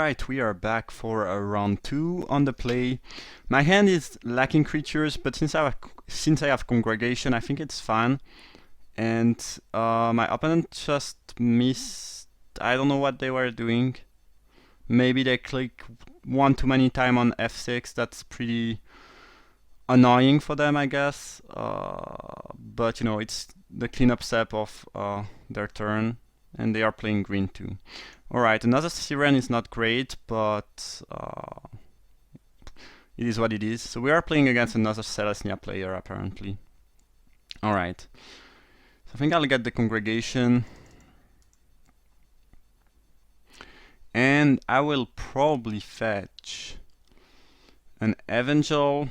Alright, we are back for round 2 on the play. My hand is lacking creatures, but since I have Congregation, I think it's fine. And my opponent just missed. I don't know what they were doing. Maybe they click one too many time on F6. That's pretty annoying for them, I guess. But you know, it's the cleanup step of their turn, and they are playing green too. Alright, another Siren is not great, but it is what it is. So we are playing against another Celestia player, apparently. Alright. So I think I'll get the Congregation. And I will probably fetch an Evangel.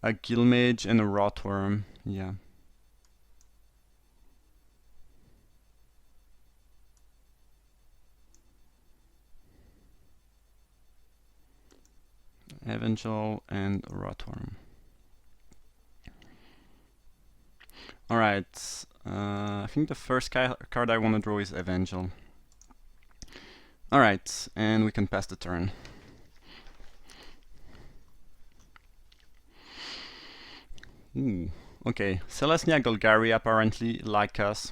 A Guildmage and a Rotworm, yeah. Evangel and Rotworm. Alright, I think the first card I want to draw is Evangel. Alright, and we can pass the turn. Ooh, okay, Celestia Golgari apparently like us.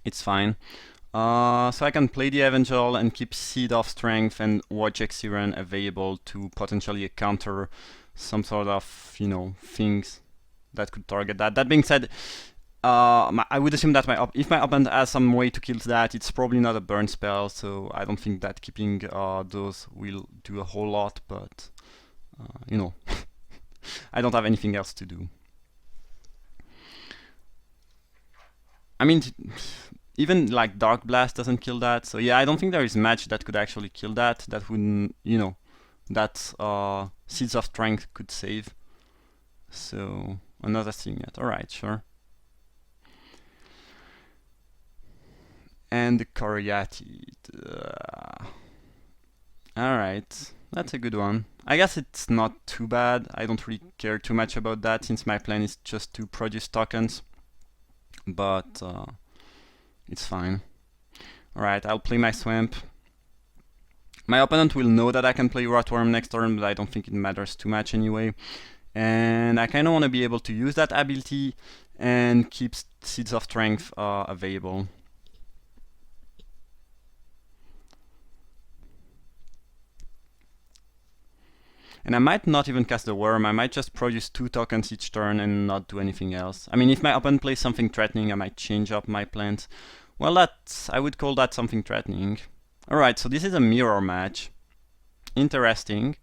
It's fine. So I can play the Evangel and keep Seed of Strength and Wojciech Siren available to potentially counter some sort of, you know, things that could target that. That being said, I would assume that if my opponent has some way to kill that, it's probably not a burn spell, so I don't think that keeping those will do a whole lot, but, you know, I don't have anything else to do. I mean, even like Dark Blast doesn't kill that, so yeah, I don't think there is match that could actually kill that. That wouldn't, you know, that Seeds of Strength could save. So another thing yet. Alright, sure. And the Coriatid. Alright, that's a good one. I guess it's not too bad. I don't really care too much about that since my plan is just to produce tokens. But it's fine. Alright, I'll play my Swamp. My opponent will know that I can play Rotworm next turn, but I don't think it matters too much anyway. And I kind of want to be able to use that ability and keep Seeds of Strength available. And I might not even cast the Worm, I might just produce 2 tokens each turn and not do anything else. I mean, if my opponent plays something threatening, I might change up my plans. Well, I would call that something threatening. Alright, so this is a mirror match. Interesting.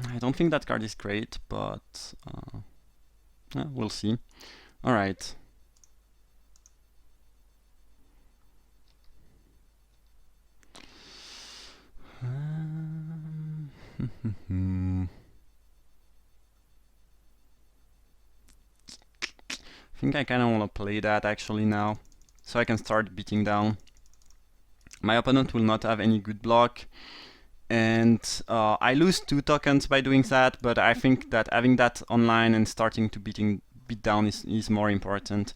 I don't think that card is great, but we'll see. Alright. I think I kind of want to play that actually now, so I can start beating down. My opponent will not have any good block, and I lose 2 tokens by doing that, but I think that having that online and starting to beat down is more important.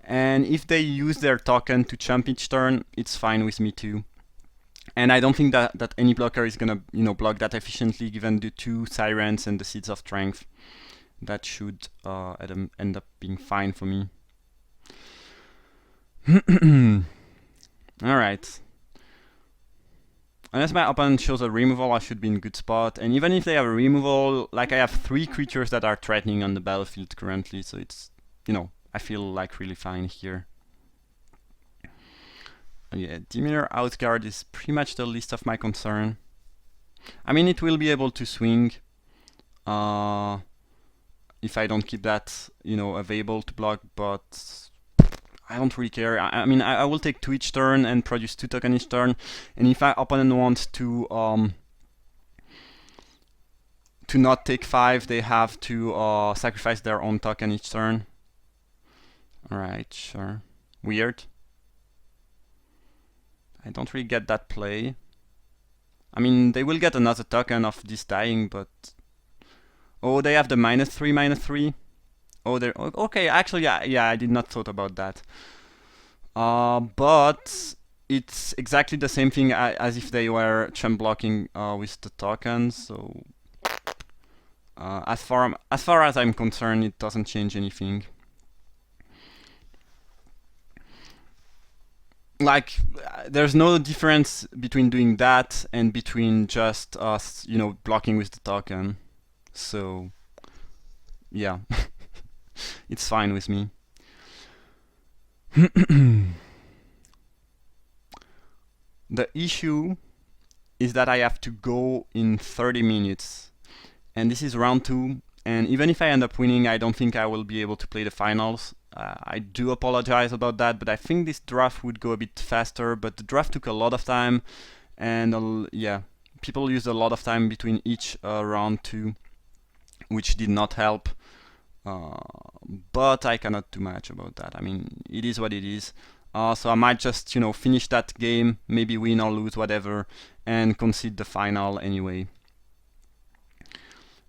And if they use their token to jump each turn, it's fine with me too. And I don't think that any blocker is gonna, you know, block that efficiently given the 2 Sirens and the Seeds of Strength. That should end up being fine for me. Alright. Unless my opponent shows a removal, I should be in good spot. And even if they have a removal, like I have 3 creatures that are threatening on the battlefield currently, so it's, you know, I feel like really fine here. Yeah, Dimir Outguard is pretty much the least of my concern. I mean, it will be able to swing if I don't keep that, you know, available to block, but I don't really care. I mean, I will take 2 each turn and produce 2 tokens each turn, and if my opponent wants to not take 5, they have to sacrifice their own token each turn. Alright, sure. Weird. I don't really get that play. I mean, they will get another token of this dying, but Oh, they have the -3/-3. Oh, they're okay. Actually, yeah, I did not thought about that. But it's exactly the same thing as if they were chump blocking with the tokens. So as far as I'm concerned, it doesn't change anything. Like, there's no difference between doing that and between just us, blocking with the token. So, yeah, it's fine with me. The issue is that I have to go in 30 minutes, and this is round 2. And even if I end up winning, I don't think I will be able to play the finals. I do apologize about that, but I think this draft would go a bit faster. But the draft took a lot of time, and yeah, people used a lot of time between each round 2, which did not help. But I cannot do much about that. I mean, it is what it is. So I might just, finish that game, maybe win or lose, whatever, and concede the final anyway.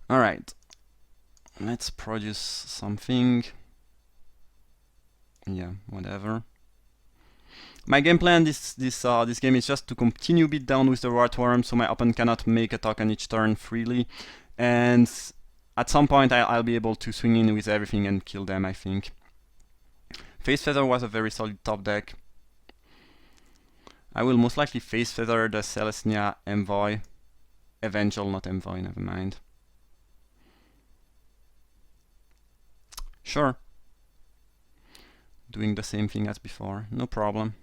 Alright, let's produce something. Yeah, whatever. My game plan this game is just to continue beat down with the Rotworm, so my opponent cannot make a token each turn freely, and at some point I'll be able to swing in with everything and kill them, I think. Face Feather was a very solid top deck. I will most likely Face Feather the Celestia Envoy. Evangel, not Envoy, never mind. Sure. Doing the same thing as before, no problem.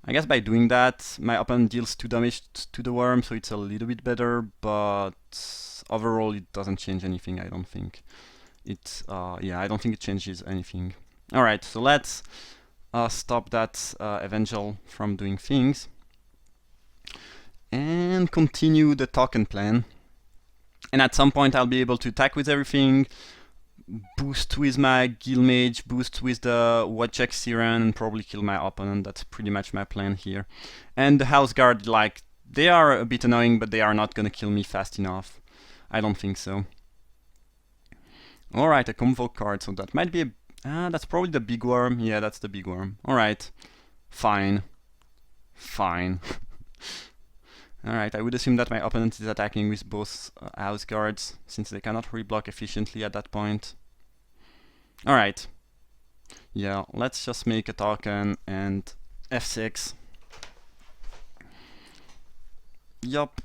I guess by doing that, my opponent deals 2 damage to the worm, so it's a little bit better, but overall it doesn't change anything, I don't think. Yeah, I don't think it changes anything. Alright, so let's stop that Evangel from doing things. And continue the token plan. And at some point I'll be able to attack with everything, boost with my Guild Mage, boost with the Wojciech Siren, and probably kill my opponent. That's pretty much my plan here. And the House Guard, like, they are a bit annoying, but they are not gonna kill me fast enough. I don't think so. Alright, a Convoke card, so that might be a... that's probably the big worm. Yeah, that's the big worm. Alright, fine. Fine. Alright, I would assume that my opponent is attacking with both house guards, since they cannot reblock efficiently at that point. Alright. Yeah, let's just make a token and F6. Yup.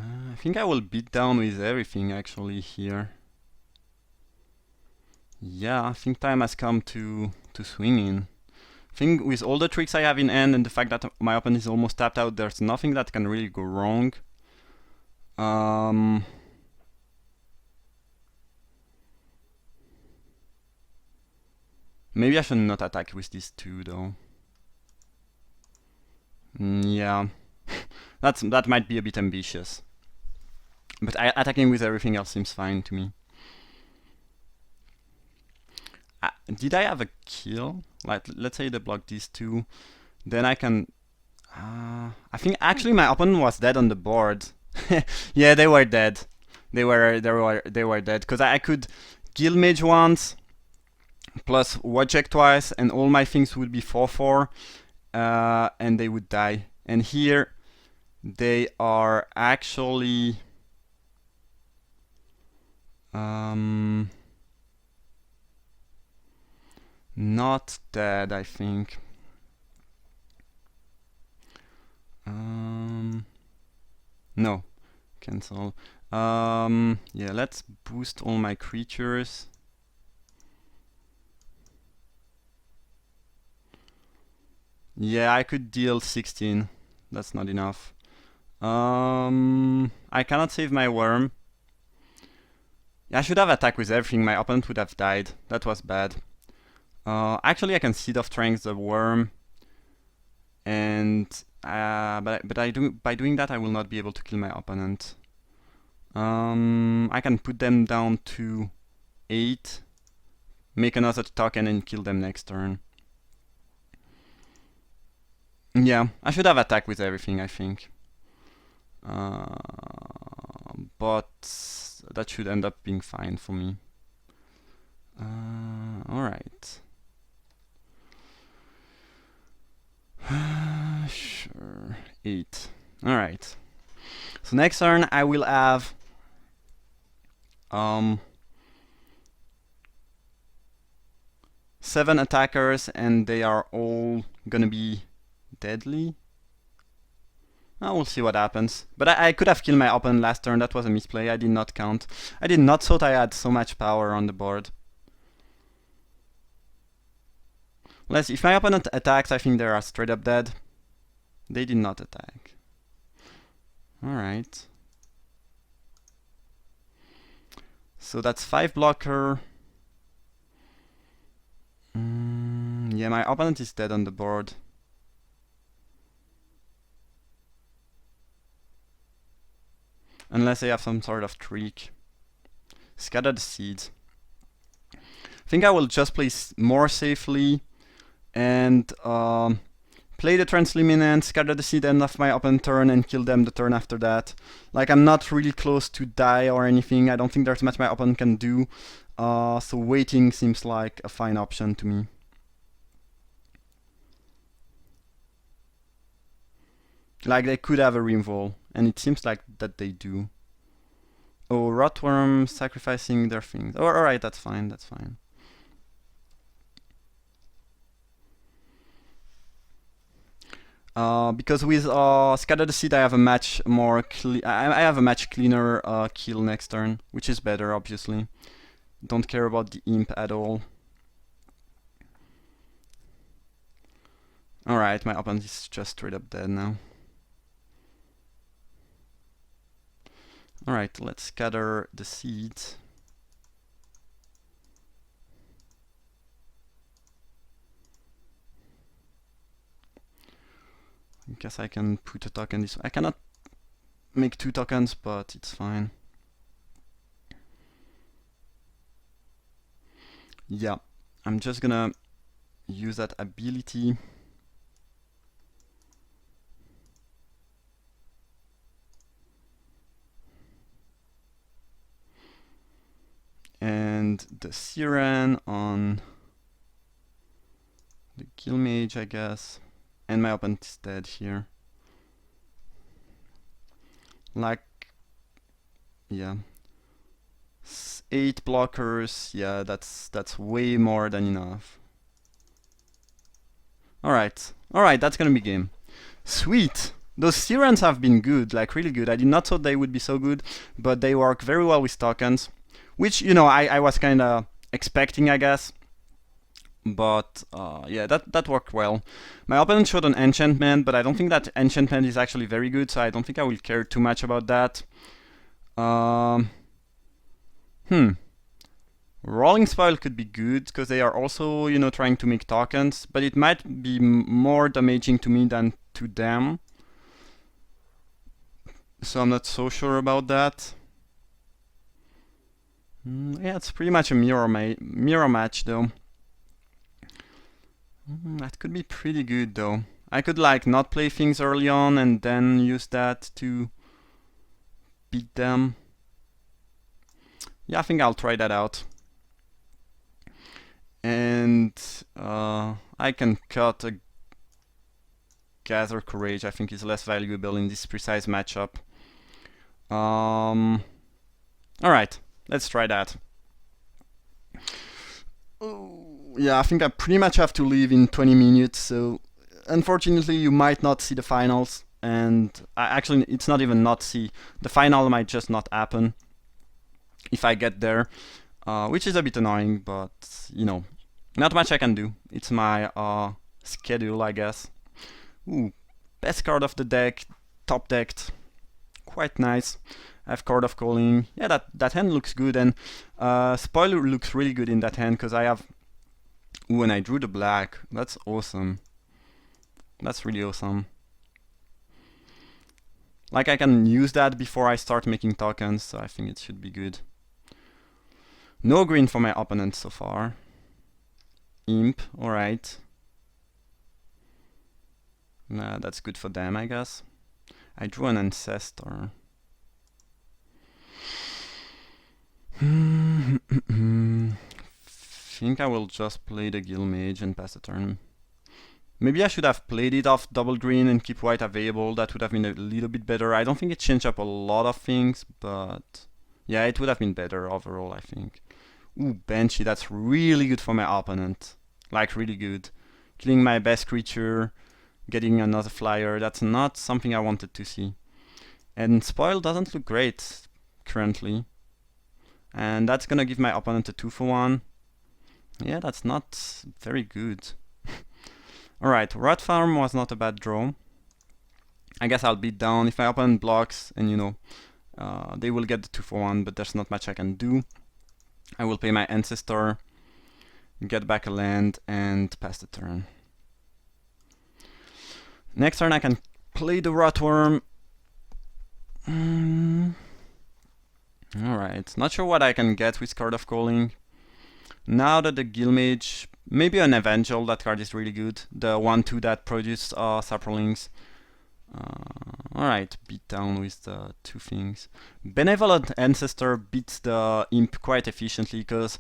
I think I will beat down with everything actually here. Yeah, I think time has come to swing in. I think with all the tricks I have in hand and the fact that my opponent is almost tapped out, there's nothing that can really go wrong. Maybe I should not attack with these 2 though. Yeah, that might be a bit ambitious. But attacking with everything else seems fine to me. Did I have a kill? Like, let's say they block these 2, then I can... I think actually my opponent was dead on the board. Yeah, they were dead. They were dead because I could Guild Mage once, plus Wojciech twice, and all my things would be 4/4, and they would die. And here they are actually not dead, I think. No, cancel. Yeah, let's boost all my creatures. Yeah, I could deal 16. That's not enough. I cannot save my worm. I should have attacked with everything. My opponent would have died. That was bad. Actually, I can Seed of Strength the worm, and by doing that, I will not be able to kill my opponent. I can put them down to 8, make another token, and kill them next turn. Yeah, I should have attacked with everything, I think. But that should end up being fine for me. Alright. Sure. 8. Alright. So next turn I will have 7 attackers, and they are all gonna be deadly. We'll see what happens. But I could have killed my opponent last turn. That was a misplay. I did not count. I did not thought I had so much power on the board. Unless if my opponent attacks, I think they are straight up dead. They did not attack. Alright. So that's 5 blocker. Yeah, my opponent is dead on the board. Unless I have some sort of trick. Scatter the seeds. I think I will just play more safely and play the Transluminant, scatter the seed end of my opponent's turn, and kill them the turn after that. Like, I'm not really close to die or anything. I don't think there's much my opponent can do. So waiting seems like a fine option to me. Like, they could have a Removal, and it seems like that they do. Oh, Rotworm sacrificing their things. Oh, alright, that's fine, that's fine. Because with Scatter the Seed I have a much more I have a much cleaner kill next turn, which is better, obviously. Don't care about the Imp at all. Alright, my opponent is just straight up dead now. Alright, let's scatter the seeds. I guess I can put a token this way. I cannot make 2 tokens, but it's fine. Yeah, I'm just gonna use that ability. And the Siren on the Guildmage, I guess. And my opponent is dead here. Like, yeah. 8 blockers, yeah, that's way more than enough. Alright, that's gonna be game. Sweet! Those Sirens have been good, like really good. I did not thought they would be so good, but they work very well with tokens. Which, you know, I was kinda expecting, I guess. But yeah, that worked well. My opponent showed an enchantment, but I don't think that enchantment is actually very good, so I don't think I will care too much about that. Rolling Spoil could be good, because they are also, you know, trying to make tokens, but it might be more damaging to me than to them. So I'm not so sure about that. Yeah, it's pretty much a mirror match, though. That could be pretty good, though. I could, like, not play things early on and then use that to beat them. Yeah, I think I'll try that out. And I can cut a Gather Courage. I think is less valuable in this precise matchup. Alright, let's try that. Yeah, I think I pretty much have to leave in 20 minutes, so unfortunately you might not see the finals, and actually it's not even not see. The final might just not happen if I get there, which is a bit annoying, but you know, not much I can do. It's my schedule, I guess. Ooh, best card of the deck, top decked, quite nice. I have Chord of Calling. Yeah, that hand looks good, and Spoiler looks really good in that hand, because I have Ooh, and I drew the black. That's awesome. That's really awesome. Like, I can use that before I start making tokens, so I think it should be good. No green for my opponent so far. Imp, alright. That's good for them, I guess. I drew an ancestor. Think I will just play the Guild Mage and pass the turn. Maybe I should have played it off double green and keep white available. That would have been a little bit better. I don't think it changed up a lot of things, but yeah, it would have been better overall, I think. Ooh, Banshee, that's really good for my opponent. Like, really good. Killing my best creature, getting another flyer, that's not something I wanted to see. And Spoil doesn't look great currently. And that's gonna give my opponent a 2-for-1. Yeah, that's not very good. Alright, Rat Farm was not a bad draw. I guess I'll beat down if my opponent blocks, and you know, they will get the 2-for-1, but there's not much I can do. I will pay my Ancestor, get back a land, and pass the turn. Next turn I can play the Rotworm. Alright, not sure what I can get with Card of Calling. Now that the Guildmage, maybe an Evangel, that card is really good. The 1-2 that produced Saprolings. Alright, beat down with the 2 things. Benevolent Ancestor beats the Imp quite efficiently, because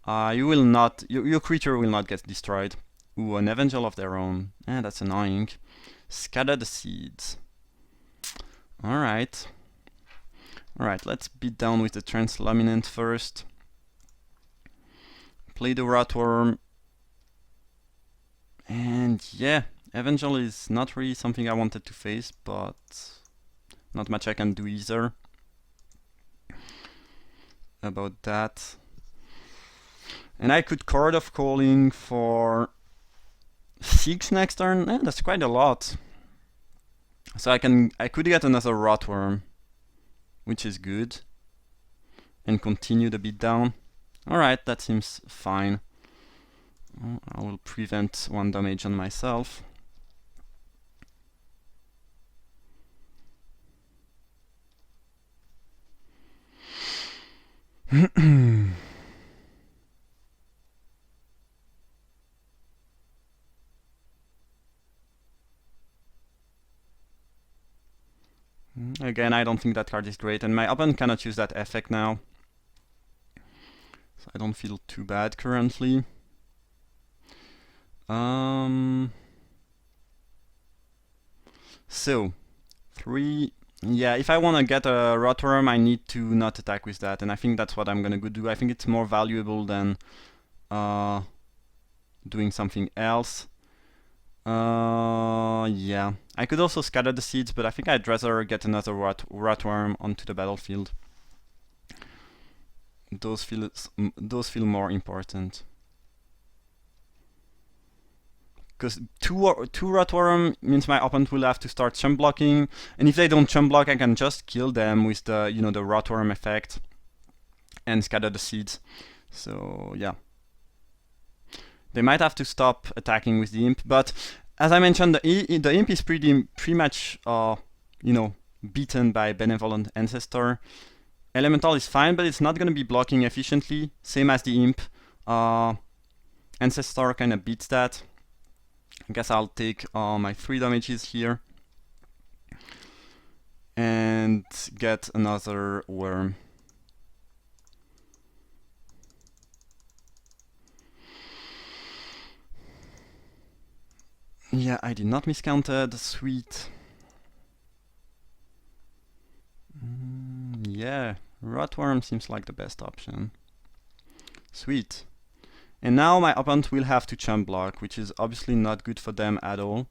you will not, your creature will not get destroyed. Ooh, an Evangel of their own. That's annoying. Scatter the Seeds. Alright. Alright, let's beat down with the Transluminant first. Play the Rotworm. And yeah, Evangel is not really something I wanted to face, but not much I can do either about that. And I could Card of Calling for 6 next turn. That's quite a lot. So I could get another Rotworm, which is good, and continue the beatdown. Alright, that seems fine. I will prevent 1 damage on myself. Again, I don't think that card is great, and my opponent cannot use that effect now. So I don't feel too bad currently. So, 3... Yeah, if I want to get a Rotworm, I need to not attack with that, and I think that's what I'm gonna go do. I think it's more valuable than doing something else. Yeah. I could also scatter the seeds, but I think I'd rather get another Rotworm onto the battlefield. Those feel more important. Because two Rotworm means my opponent will have to start chump blocking, and if they don't chump block, I can just kill them with the the Rotworm effect and scatter the seeds. So yeah, they might have to stop attacking with the Imp, but as I mentioned, the Imp is pretty much beaten by Benevolent Ancestor. Elemental is fine, but it's not going to be blocking efficiently, same as the Imp. Ancestor kind of beats that. I guess I'll take my 3 damages here and get another worm. Yeah, I did not miscounted. Sweet. Yeah, Rotworm seems like the best option. Sweet. And now my opponent will have to chump block, which is obviously not good for them at all.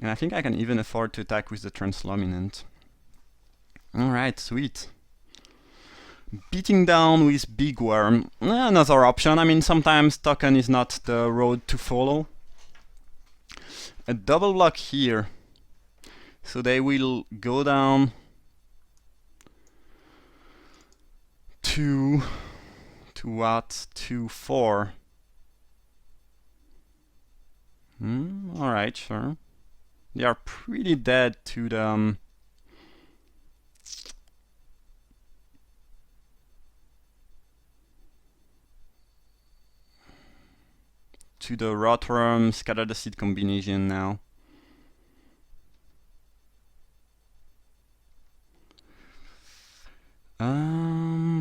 And I think I can even afford to attack with the Transluminant. Alright, sweet. Beating down with Big Worm, another option. I mean, sometimes token is not the road to follow. A double block here So they will go down to what? To 4. Alright, sure. They are pretty dead to the Rotworm Scatter the Seed combination now.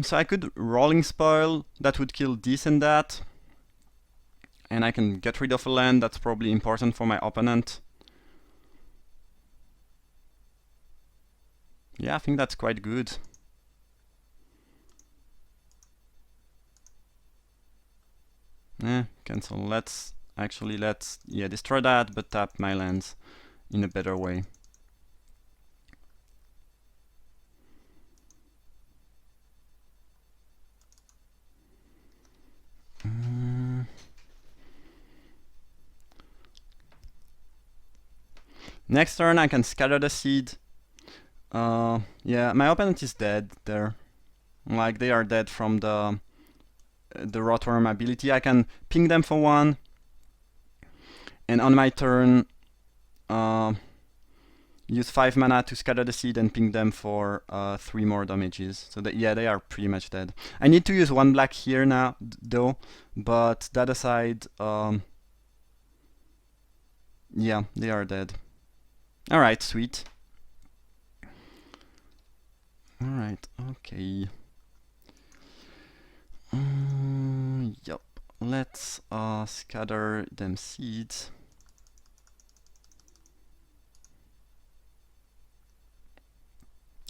So I could Rolling Spoil, that would kill this and that. And I can get rid of a land, that's probably important for my opponent. Yeah, I think that's quite good. Cancel. Let's destroy that, but tap my lands in a better way. Next turn I can Scatter the Seed. Yeah, my opponent is dead there. Like, they are dead from the Rotworm ability. I can ping them for 1, and on my turn use 5 mana to Scatter the Seed and ping them for 3 more damages. So yeah, they are pretty much dead. I need to use 1 black here now, though, but that aside, yeah, they are dead. Alright, sweet. Alright, okay. Yup. Let's scatter them seeds.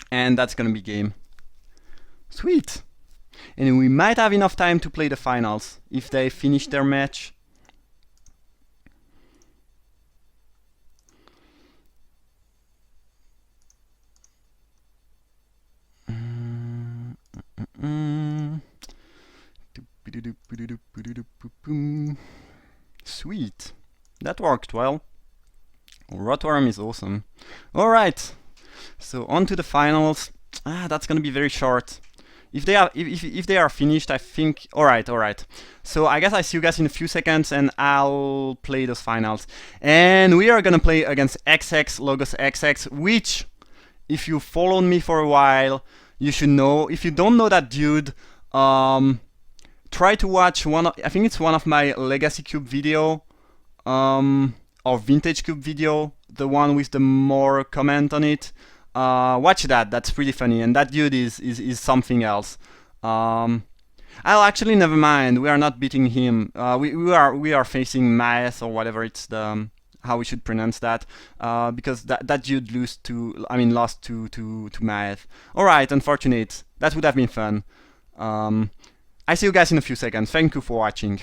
And that's gonna be game. Sweet! And we might have enough time to play the finals if they finish their match. Sweet. That worked well. Rotworm is awesome. Alright. So on to the finals. That's gonna be very short. If they are finished, I think. Alright. So I guess I see you guys in a few seconds, and I'll play those finals. And we are gonna play against XX Logos XX, which, if you followed me for a while, you should know. If you don't know that dude, try to watch I think it's one of my Legacy Cube video, or Vintage Cube video, the one with the more comment on it. Watch that, that's pretty funny, and that dude is something else. Actually, never mind, we are not beating him. We are facing Maeth, or whatever it's the how we should pronounce that, because that dude lost to Maeth. Alright, unfortunate. That would have been fun. I see you guys in a few seconds. Thank you for watching.